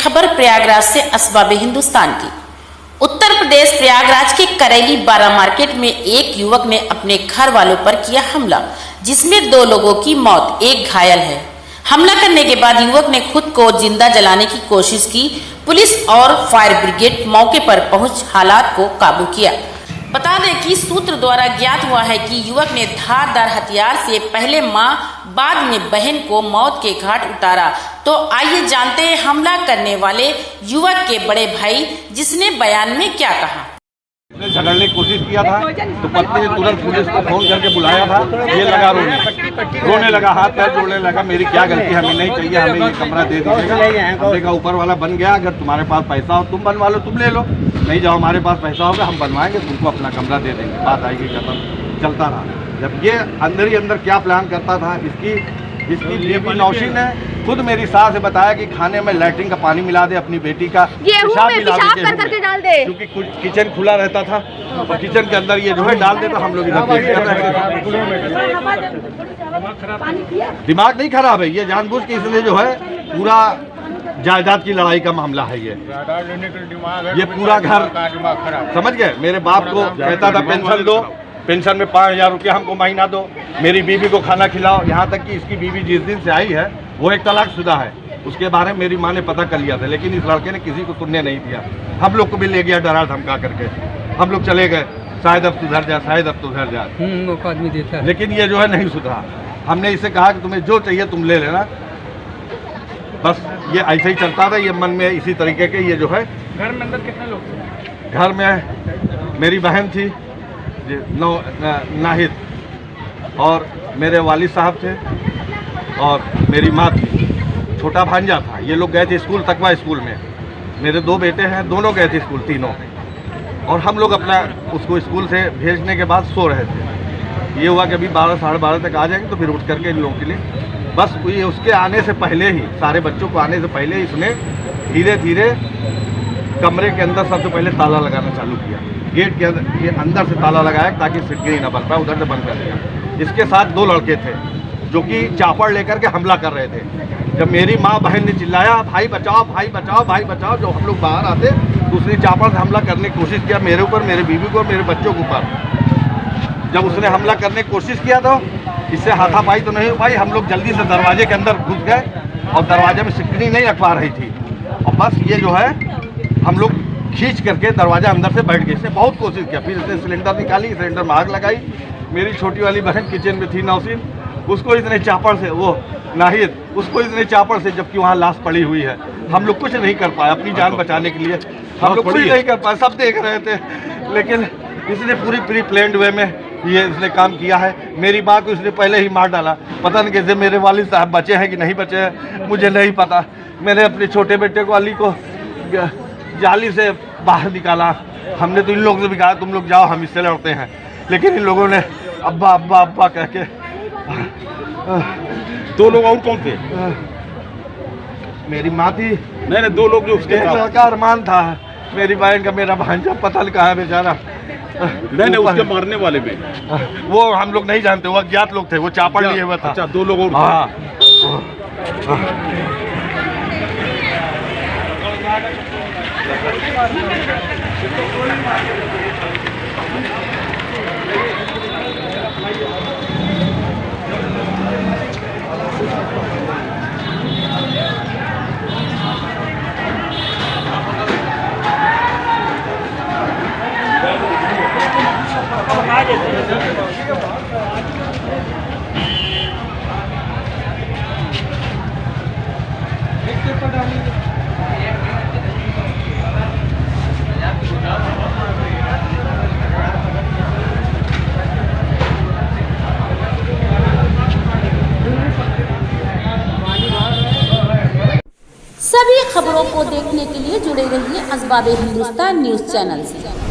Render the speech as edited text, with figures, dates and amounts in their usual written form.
खबर प्रयागराज से असबाब हिंदुस्तान की। उत्तर प्रदेश प्रयागराज के करेली बारा मार्केट में एक युवक ने अपने घर वालों पर किया हमला, जिसमें 2 लोगों की मौत, एक घायल है। हमला करने के बाद युवक ने खुद को जिंदा जलाने की कोशिश की। पुलिस और फायर ब्रिगेड मौके पर पहुंच हालात को काबू किया। बता दें कि सूत्र द्वारा ज्ञात हुआ है कि युवक ने धारदार हथियार से पहले मां बाद में बहन को मौत के घाट उतारा। तो आइए जानते हैं हमला करने वाले युवक के बड़े भाई जिसने बयान में क्या कहा। झगड़ने की कोशिश किया था तो पत्नी ने तुरंत पुलिस को फोन करके बुलाया था। ये लगा रोने लगा, हाथ पैर जोड़ने लगा, मेरी क्या गलती, हमें नहीं चाहिए, हमें ये कमरा दे दीजिएगा। हमने कहा ऊपर वाला बन गया, अगर तुम्हारे पास पैसा हो तुम बनवा लो, तुम ले लो, नहीं जाओ हमारे पास पैसा होगा हम बनवाएंगे, तुमको अपना कमरा दे देंगे, बात आएगी खत्म। चलता रहा। जब ये अंदर ही अंदर क्या प्लान करता था, इसकी बीबी नौशीन ने खुद मेरी सास से बताया कि खाने में लैट्रिन का पानी मिला दे, अपनी बेटी का पेशाब मिला दे, करके डाल दे, क्योंकि किचन खुला रहता था और किचन के अंदर ये जो है डाल दे तो हम लोग दिमाग नहीं खराब है, ये जानबूझ के इसलिए जो है पूरा जायदाद की लड़ाई का मामला है। ये पूरा घर समझ गए। मेरे बाप को कहता था पेंशन दो, पेंशन में 5000 रुपया हमको महीना दो, मेरी बीवी को खाना खिलाओ। यहाँ तक कि इसकी बीवी जिस दिन से आई है वो एक तलाकशुदा है, उसके बारे में मेरी माँ ने पता कर लिया था, लेकिन इस लड़के ने किसी को सुनने नहीं दिया। हम लोग को भी ले गया डरा धमका करके, हम लोग चले गए, शायद अब सुधर जाए, शायद अब सुधर जाए, आदमी देता है। लेकिन ये जो है नहीं सुधरा। हमने इसे कहा कि तुम्हें जो चाहिए तुम ले लेना, बस ये ऐसे ही चलता था। ये मन में इसी तरीके के ये जो है। घर में अंदर कितने लोग थे? घर में मेरी बहन थी नाहिद, और मेरे वालिद साहब थे, और मेरी माँ थी, छोटा भांजा था। ये लोग गए थे स्कूल, तकवा स्कूल में। मेरे 2 बेटे हैं, दोनों गए थे स्कूल, तीनों, और हम लोग अपना उसको स्कूल से भेजने के बाद सो रहे थे। ये हुआ कि अभी 12 साढ़े 12 तक आ जाएंगे, तो फिर उठ करके इन लोगों के लिए बस ये उसके आने से पहले ही, सारे बच्चों को आने से पहले इसने धीरे धीरे कमरे के अंदर सबसे पहले ताला लगाना चालू किया। गेट के अंदर से ताला लगाया ताकि सिटकिरी ना बन पाए, उधर से बंद कर दिया। इसके साथ 2 लड़के थे जो कि चापड़ लेकर के हमला कर रहे थे। जब मेरी माँ बहन ने चिल्लाया भाई बचाओ, भाई बचाओ, भाई बचाओ, जो हम लोग बाहर आते, दूसरी चापड़ से हमला करने की कोशिश किया मेरे ऊपर, मेरे बीवी को, मेरे बच्चों के ऊपर। जब उसने हमला करने की कोशिश किया तो इससे हाथापाई तो नहीं हो पाई। हम लोग जल्दी से दरवाजे के अंदर घुस गए और दरवाजे में सिटकिरी नहीं रख पा रही थी, और बस ये जो है हम लोग खींच करके दरवाजा अंदर से बैठ गए। इसने बहुत कोशिश किया, फिर इसने सिलेंडर निकाली, सिलेंडर में आग लगाई। मेरी छोटी वाली बहन किचन में थी नौशीन, उसको इसने चापड़ से, वो नाहिद, उसको इसने चापड़ से, जबकि वहाँ लाश पड़ी हुई है। हम लोग कुछ नहीं कर पाए अपनी जान बचाने के लिए, हम लोग कुछ नहीं कर पाए, सब देख रहे थे, लेकिन इसने पूरी प्री प्लान्ड वे में ये इसने काम किया है। मेरी माँ को इसने पहले ही मार डाला। पता नहीं कैसे मेरे वालिद साहब बचे हैं कि नहीं बचे हैं, मुझे नहीं पता। मैंने अपने छोटे बेटे को, अली को, जाली से बाहर निकाला। हमने तो इन लोगों से भी कहा तुम लोग जाओ, हम इससे लड़ते हैं, लेकिन इन लोगों ने अब्बा अब्बा अब्बा कह के। 2 लोग और कौन थे? मेरी माँ थी, नहीं 2 लोग जो उसके एक लड़का अरमान था, मेरी बहन का, मेरा भांजा पता नहीं कहाँ है बेचारा। नहीं उसके मारने वाले में वो हम लोग नहीं जानते, वो अज्ञात लोग थे, वो चापड़ लिए हुआ था। अच्छा 2 लोग और। हाँ। सभी खबरों को देखने के लिए जुड़े रहिए असबाब हिंदुस्तान न्यूज़ चैनल से।